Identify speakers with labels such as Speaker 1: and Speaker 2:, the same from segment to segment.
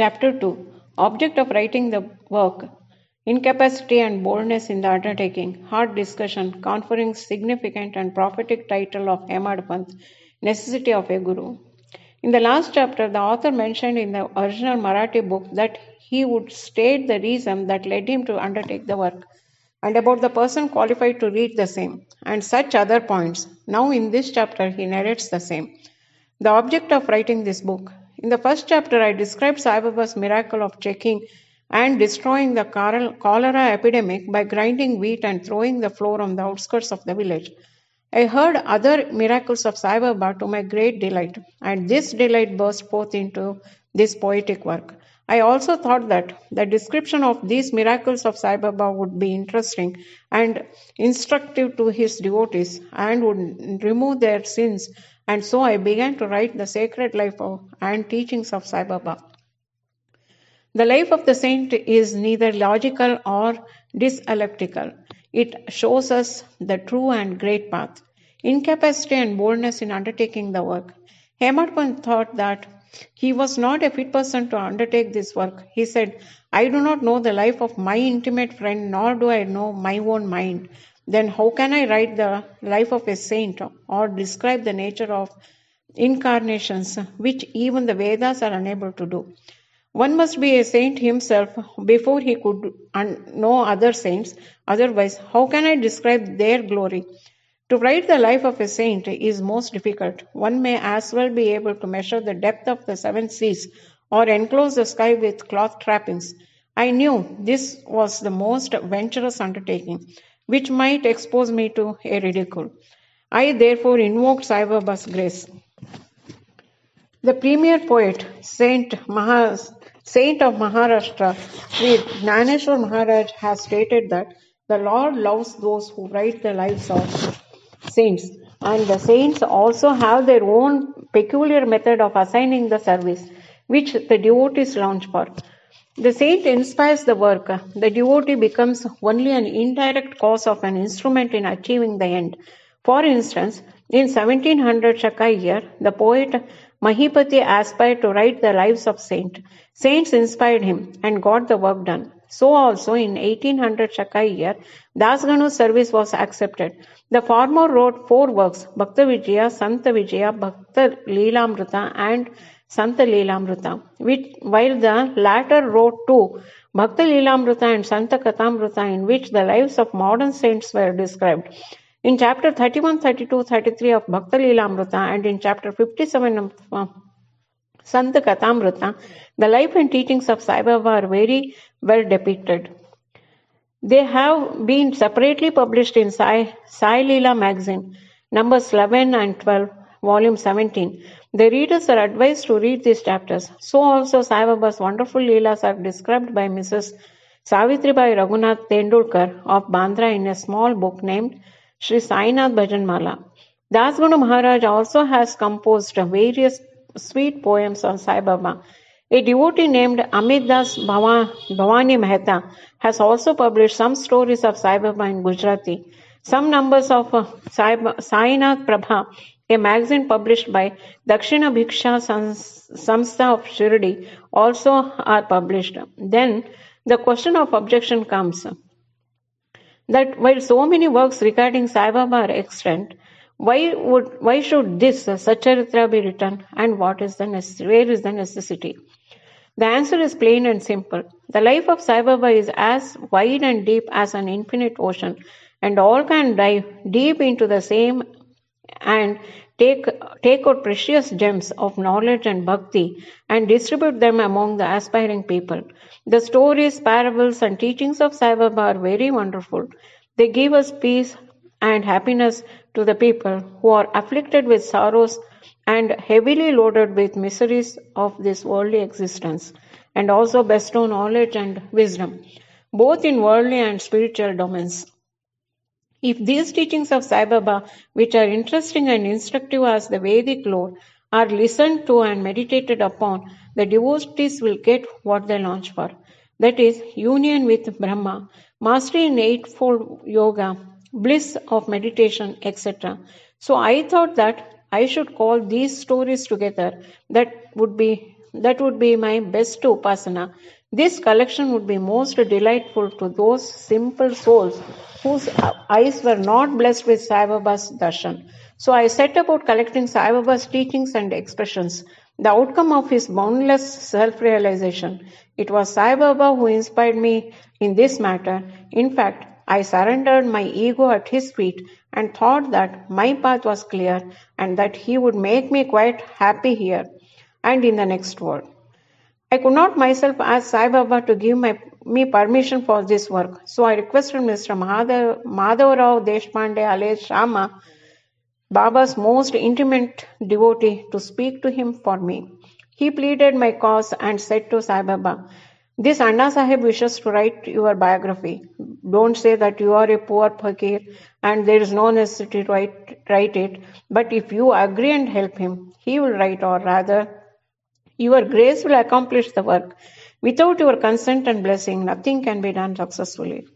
Speaker 1: Chapter 2 Object of writing the work Incapacity and boldness in the undertaking, hard discussion, conferring significant and prophetic title of Hemad Panth, necessity of a guru. In the last chapter, the author mentioned in the original Marathi book that he would state the reason that led him to undertake the work, and about the person qualified to read the same, and such other points. Now, in this chapter, he narrates the same. The object of writing this book. In the first chapter, I described Sai Baba's miracle of checking and destroying the cholera epidemic by grinding wheat and throwing the flour on the outskirts of the village. I heard other miracles of Sai Baba to my great delight, and this delight burst forth into this poetic work. I also thought that the description of these miracles of Sai Baba would be interesting and instructive to his devotees and would remove their sins, and so I began to write the sacred life and teachings of Sai Baba. The life of the saint is neither logical or dialectical. It shows us the true and great path. Incapacity and boldness in undertaking the work. Hemad Panth thought that he was not a fit person to undertake this work. He said, I do not know the life of my intimate friend, nor do I know my own mind. Then how can I write the life of a saint or describe the nature of incarnations, which even the Vedas are unable to do? One must be a saint himself before he could know other saints. Otherwise, how can I describe their glory? To write the life of a saint is most difficult. One may as well be able to measure the depth of the seven seas or enclose the sky with cloth trappings. I knew this was the most venturous undertaking, which might expose me to a ridicule. I therefore invoked Sai Baba's grace. The premier poet, Saint of Maharashtra, Shri Gnaneshwar Maharaj, has stated that the Lord loves those who write the lives of saints, and the saints also have their own peculiar method of assigning the service, which the devotees launch for. The saint inspires the work. The devotee becomes only an indirect cause of an instrument in achieving the end. For instance, in 1700 Shakai year, the poet Mahipati aspired to write the lives of saints. Saints inspired him and got the work done. So also in 1800 Shakai year, Dasganu's service was accepted. The former wrote 4 works, Bhakta Vijaya, Santa Vijaya, Bhakta Leelamrita and Santa Leelamrita, while the latter wrote 2, Bhakta Leelamrita and Santa Katamrita, in which the lives of modern saints were described. In chapter 31, 32, 33 of Bhakta Leelamrita and in chapter 57 of Santa Katamrita, the life and teachings of Sai Baba are very well depicted. They have been separately published in Sai Leela magazine, numbers 11 and 12, volume 17. The readers are advised to read these chapters. So also Sai Baba's wonderful Leelas are described by Mrs. Savitribai Raghunath Tendulkar of Bandra in a small book named Shri Sainath Bhajanmala. Dasganu Maharaj also has composed various sweet poems on Sai Baba. A devotee named Amit Das Bhavani Mehta has also published some stories of Sai Baba in Gujarati. Some numbers of Sainath Prabha, a magazine published by Dakshina Bhiksha Samstha of Shirdi, also are published. Then the question of objection comes that while so many works regarding Sai Baba are extant, why should this Satcharitra be written, and where is the necessity? The answer is plain and simple. The life of Sai Baba is as wide and deep as an infinite ocean, and all can dive deep into the same and take out precious gems of knowledge and bhakti and distribute them among the aspiring people. The stories, parables, and teachings of Sai Baba are very wonderful. They give us peace and happiness to the people who are afflicted with sorrows and heavily loaded with miseries of this worldly existence, and also bestow knowledge and wisdom, both in worldly and spiritual domains. If these teachings of Sai Baba, which are interesting and instructive as the Vedic lore, are listened to and meditated upon, the devotees will get what they launch for. That is, union with Brahma, mastery in eightfold yoga, bliss of meditation, etc. So I thought that I should call these stories together. That would be That would be my best upasana. This collection would be most delightful to those simple souls whose eyes were not blessed with Sai Baba's darshan. So I set about collecting Sai Baba's teachings and expressions, the outcome of his boundless self-realization. It was Sai Baba who inspired me in this matter. In fact, I surrendered my ego at his feet and thought that my path was clear and that he would make me quite happy here and in the next world. I could not myself ask Sai Baba to give me permission for this work, so I requested Mr. Madhavrao Deshpande alias Shama, Baba's most intimate devotee, to speak to him for me. He pleaded my cause and said to Sai Baba, "This Anna Sahib wishes to write your biography. Don't say that you are a poor fakir and there is no necessity to write it, but if you agree and help him, he will write, or rather, your grace will accomplish the work. Without your consent and blessing, nothing can be done successfully."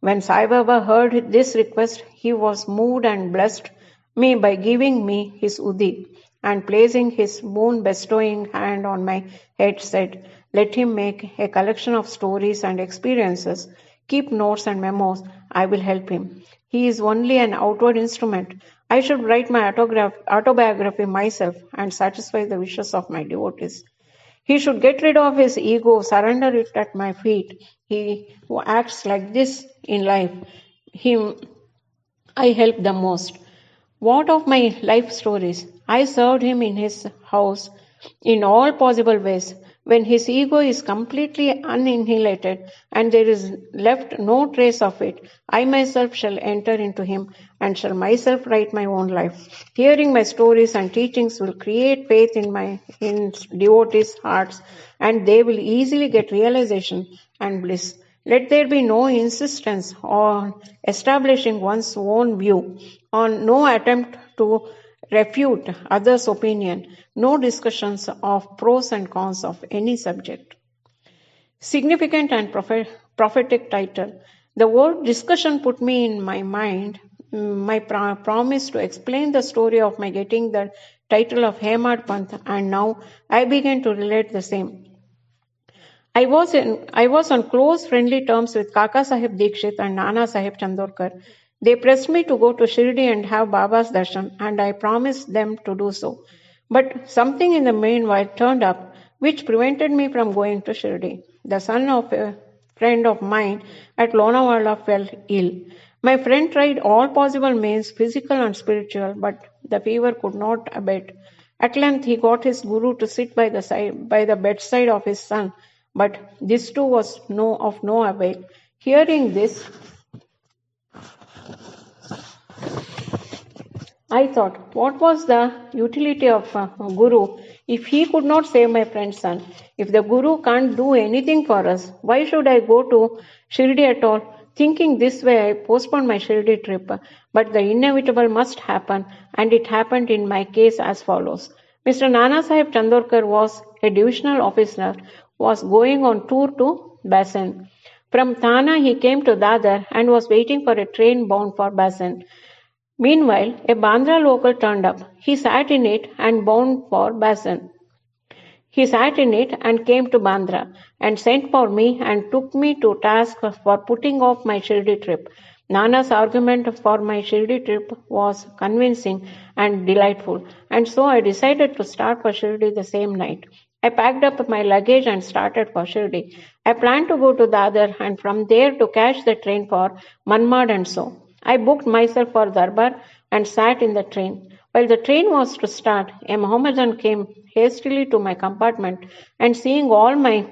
Speaker 1: When Sai Baba heard this request, he was moved and blessed me by giving me his Udi, and placing his boon bestowing hand on my head said, "Let him make a collection of stories and experiences. Keep notes and memos. I will help him. He is only an outward instrument. I should write my autobiography myself and satisfy the wishes of my devotees. He should get rid of his ego, surrender it at my feet. He who acts like this in life, him I help the most. What of my life stories? I served him in his house in all possible ways. When his ego is completely annihilated and there is left no trace of it, I myself shall enter into him and shall myself write my own life. Hearing my stories and teachings will create faith in devotees' hearts, and they will easily get realization and bliss. Let there be no insistence on establishing one's own view, on no attempt to refute others' opinion, no discussions of pros and cons of any subject. Significant and prophetic title. The word discussion put me in my mind my promise to explain the story of my getting the title of Hemad Panth, and now I began to relate the same. I was on close friendly terms with Kaka Sahib Dikshit and Nana Sahib Chandorkar. They pressed me to go to Shirdi and have Baba's darshan, and I promised them to do so. But something in the meanwhile turned up which prevented me from going to Shirdi. The son of a friend of mine at Lonavala fell ill. My friend tried all possible means, physical and spiritual, but the fever could not abate. At length he got his guru to sit by the bedside of his son, but this too was of no avail. Hearing this, I thought, what was the utility of a guru if he could not save my friend's son? If the guru can't do anything for us, why should I go to Shirdi at all? Thinking this way, I postponed my Shirdi trip, but the inevitable must happen, and it happened in my case as follows. Mr. Nana Sahib Chandorkar was a divisional officer, was going on tour to Bassein. From Thana, he came to Dadar and was waiting for a train bound for Bassein. Meanwhile, a Bandra local turned up. He sat in it and bound for Bassein. He sat in it and came to Bandra and sent for me and took me to task for putting off my Shirdi trip. Nana's argument for my Shirdi trip was convincing and delightful, and so I decided to start for Shirdi the same night. I packed up my luggage and started for Shirdi. I planned to go to Dadar and from there to catch the train for Manmad and so. I booked myself for Darbar and sat in the train. While the train was to start, a Mohammedan came hastily to my compartment and seeing all my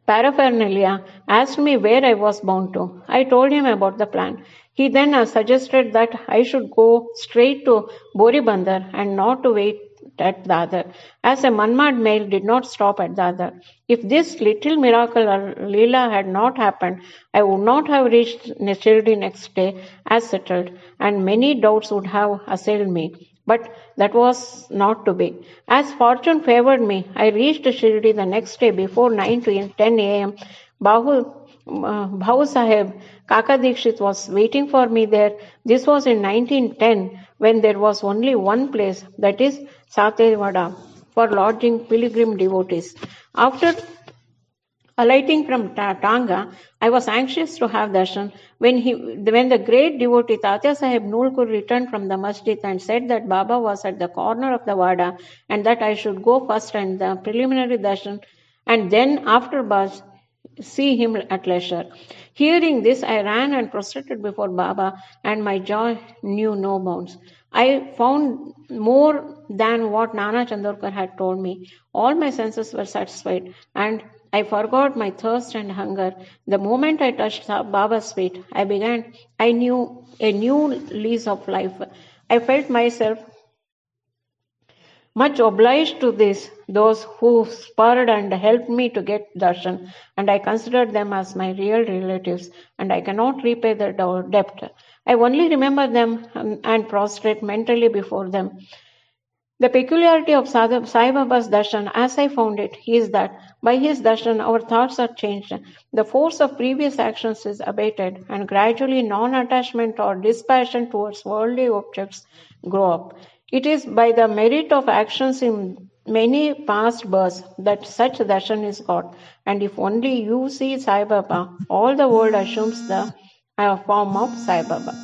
Speaker 1: paraphernalia, asked me where I was bound to. I told him about the plan. He then suggested that I should go straight to Boribandar and not to wait at Dadar, as a Manmad mail did not stop at Dadar. If this little miracle or Leela had not happened, I would not have reached Shirdi next day as settled, and many doubts would have assailed me. But that was not to be. As fortune favored me, I reached Shirdi the next day before 9 to 10 a.m. Bhavu Sahib Kaka Dikshit was waiting for me there. This was in 1910 when there was only one place, that is Satewada. for lodging pilgrim devotees. After alighting from Tanga, I was anxious to have darshan when the great devotee Tatya Sahib Nulkur returned from the masjid and said that Baba was at the corner of the Wada and that I should go first and the preliminary darshan and then after Bas see him at leisure. Hearing this, I ran and prostrated before Baba, and my joy knew no bounds. I found more than what Nana Chandorkar had told me. All my senses were satisfied, and I forgot my thirst and hunger. The moment I touched Baba's feet, I knew a new lease of life. I felt myself much obliged to those who spurred and helped me to get darshan, and I considered them as my real relatives, and I cannot repay their debt. I only remember them and prostrate mentally before them. The peculiarity of Sai Baba's darshan, as I found it, is that by his darshan our thoughts are changed, the force of previous actions is abated, and gradually non-attachment or dispassion towards worldly objects grow up. It is by the merit of actions in many past births that such darshan is got, and if only you see Sai Baba, all the world assumes the form of Sai Baba.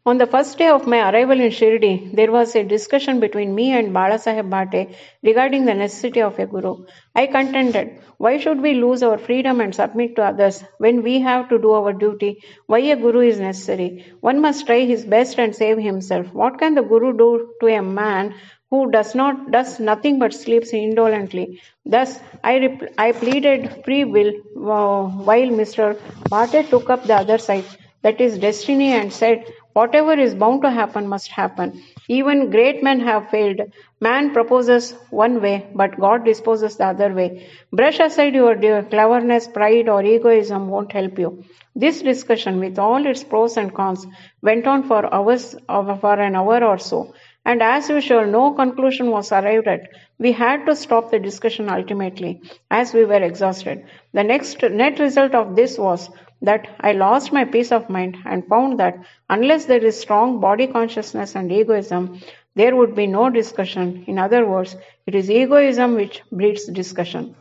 Speaker 1: On the first day of my arrival in Shirdi, there was a discussion between me and Balasaheb Bhate regarding the necessity of a guru. I contended, why should we lose our freedom and submit to others when we have to do our duty? Why a guru is necessary? One must try his best and save himself. What can the guru do to a man who does nothing but sleeps indolently? Thus, I pleaded free will while Mr. Bhate took up the other side, that is destiny, and said, whatever is bound to happen must happen. Even great men have failed. Man proposes one way, but God disposes the other way. Brush aside your cleverness, pride, or egoism won't help you. This discussion, with all its pros and cons, went on for an hour or so. And as usual, no conclusion was arrived at. We had to stop the discussion ultimately, as we were exhausted. The net result of this was that I lost my peace of mind and found that unless there is strong body consciousness and egoism, there would be no discussion. In other words, it is egoism which breeds discussion.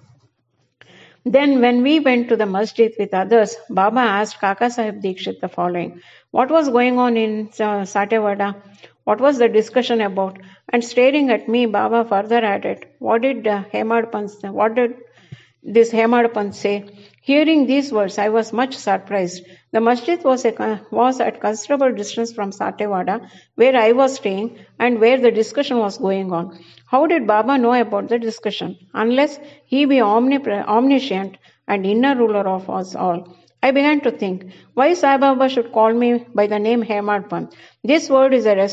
Speaker 1: Then when we went to the masjid with others, Baba asked Kaka Sahib Dikshit the following, what was going on in Satewada? What was the discussion about? And staring at me, Baba further added, what did this Hemad Pant say? Hearing these words, I was much surprised. The masjid was at considerable distance from Satewada, where I was staying and where the discussion was going on. How did Baba know about the discussion? Unless he be omniscient and inner ruler of us all. I began to think, why Sai Baba should call me by the name Hemad Pant? This word is a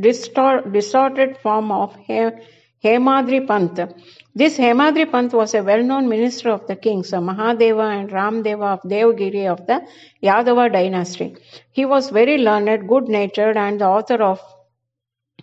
Speaker 1: distorted form of Hemadri Pant. This Hemadri Pant was a well-known minister of the kings, Mahadeva and Ramdeva of Devgiri of the Yadava dynasty. He was very learned, good-natured, and the author of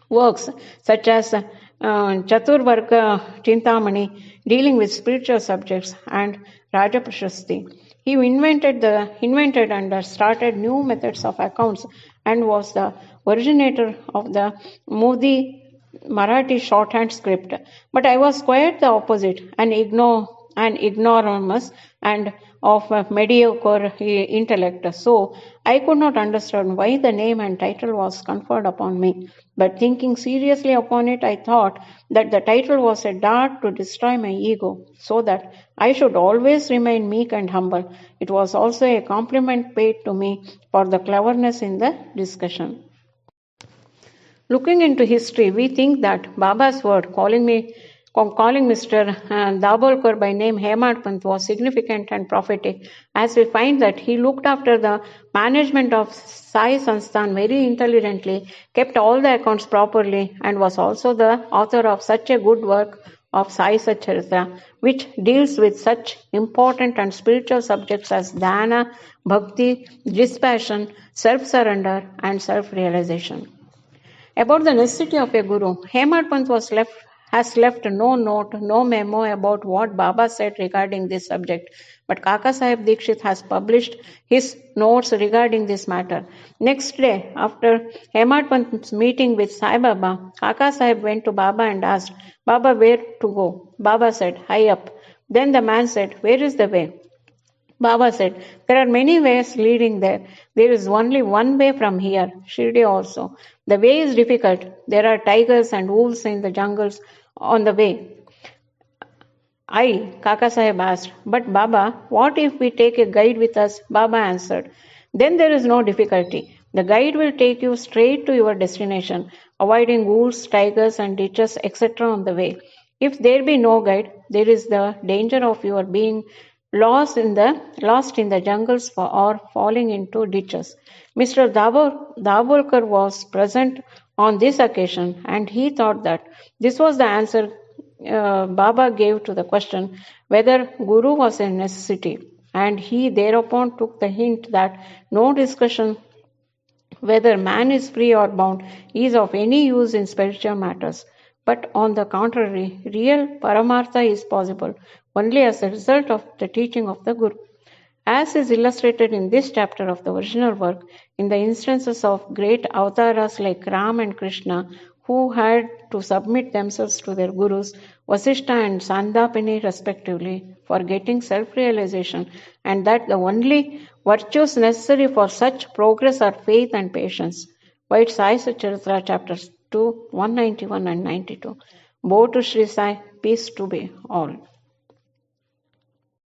Speaker 1: works such as Chaturvarga Chintamani, dealing with spiritual subjects, and Raja Prashasti. He invented and started new methods of accounts and was the originator of the Modi Marathi shorthand script. But I was quite the opposite, an ignoramus and of a mediocre intellect. So I could not understand why the name and title was conferred upon me. But thinking seriously upon it, I thought that the title was a dart to destroy my ego, so that I should always remain meek and humble. It was also a compliment paid to me for the cleverness in the discussion. Looking into history, we think that Baba's word, calling Mr. Dabolkar by name Hemad Pant, was significant and prophetic, as we find that he looked after the management of Sai Sansthan very intelligently, kept all the accounts properly, and was also the author of such a good work of Sai Satcharitra, which deals with such important and spiritual subjects as dana, bhakti, dispassion, self-surrender, and self-realization. About the necessity of a guru, Hemad Pant was has left no note, no memo about what Baba said regarding this subject. But Kaka Sahib Dikshit has published his notes regarding this matter. Next day, after Hemad Pant's meeting with Sai Baba, Kaka Sahib went to Baba and asked, Baba, where to go? Baba said, high up. Then the man said, where is the way? Baba said, there are many ways leading there. There is only one way from here, Shirdi also. The way is difficult. There are tigers and wolves in the jungles on the way. Kaka Sahib asked, but Baba, what if we take a guide with us? Baba answered, then there is no difficulty. The guide will take you straight to your destination, avoiding wolves, tigers, and ditches, etc. on the way. If there be no guide, there is the danger of your being lost in the jungles or falling into ditches. Mr. Davolkar was present on this occasion, and he thought that this was the answer Baba gave to the question whether Guru was a necessity, and he thereupon took the hint that no discussion whether man is free or bound is of any use in spiritual matters. But on the contrary, real Paramartha is possible only as a result of the teaching of the Guru. As is illustrated in this chapter of the original work, in the instances of great avataras like Ram and Krishna, who had to submit themselves to their gurus, Vasishta and Sandapini respectively, for getting self-realization, and that the only virtues necessary for such progress are faith and patience. White Sai Satcharitra chapters 2, 191 and 92. Bo to Shri Sai, peace to be all.